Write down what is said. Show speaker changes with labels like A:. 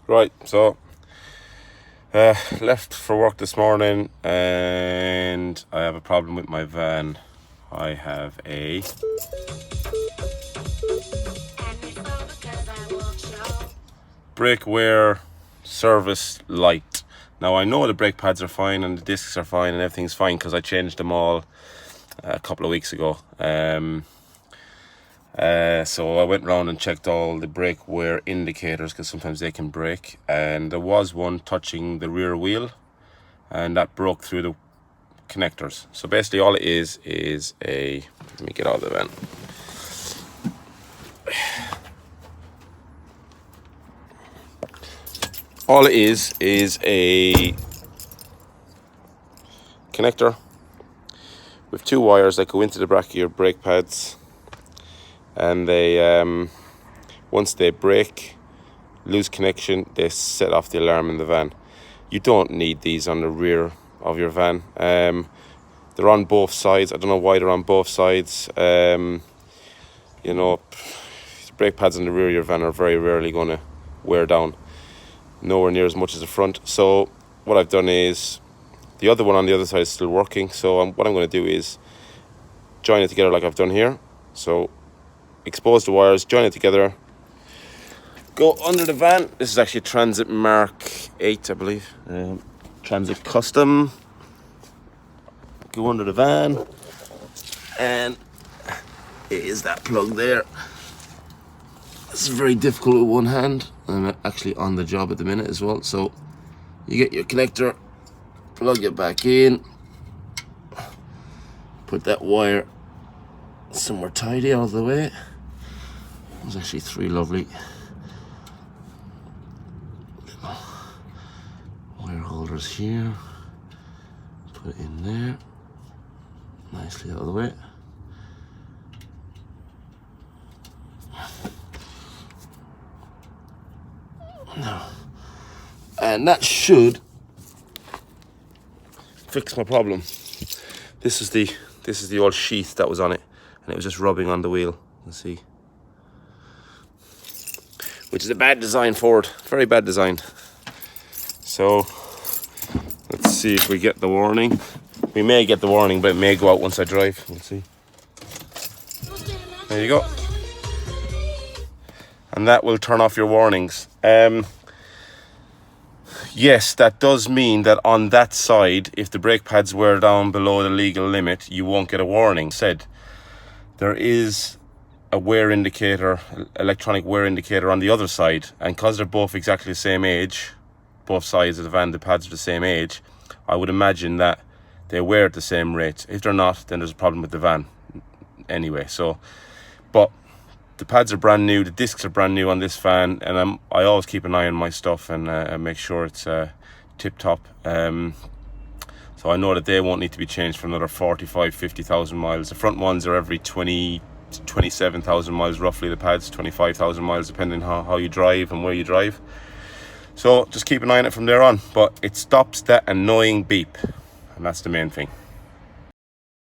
A: Right, so left for work this morning and I have a problem with my van. I have a brake wear service light. Now I know the brake pads are fine and the discs are fine and everything's fine because I changed them all a couple of weeks ago. So I went round and checked all the brake wear indicators because sometimes they can break, and there was one touching the rear wheel and that broke through the connectors. So basically all it is a, let me get out of the van. All it is a connector with two wires that go into the back of your brake pads, and they once they break, lose connection, they set off the alarm in the van. You don't need these on the rear of your van. They're on both sides. I don't know why they're on both sides. The brake pads on the rear of your van are very rarely going to wear down, nowhere near as much as the front. So what I've done is, the other one on the other side is still working, so what I'm going to do is join it together like I've done here. So expose the wires, join it together, go under the van. This is actually a Transit Mark 8, I believe. Transit Custom. Go under the van, and it is that plug there. This is very difficult with one hand. I'm actually on the job at the minute as well. So you get your connector, plug it back in, put that wire somewhere tidy out of the way. There's actually three lovely little wire holders here. Put it in there, nicely out of the way. Now, and that should fix my problem. This is the old sheath that was on it, and it was just rubbing on the wheel. You see, which is a bad design for it, very bad design. So let's see if we get the warning. We may get the warning, but it may go out once I drive. We'll see. There you go. And that will turn off your warnings. Yes, that does mean that on that side, if the brake pads wear down below the legal limit, you won't get a warning. Said there is a wear indicator, electronic wear indicator on the other side, and because they're both exactly the same age, both sides of the van, the pads are the same age, I would imagine that they wear at the same rate. If they're not, then there's a problem with the van anyway. So, but the pads are brand new, the discs are brand new on this van, and I always keep an eye on my stuff and make sure it's tip top. So I know that they won't need to be changed for another 50,000 miles. The front ones are every 27,000 miles roughly. The pads 25,000 miles, depending on how you drive and where you drive. So just keep an eye on it from there on. But it stops that annoying beep, and that's the main thing.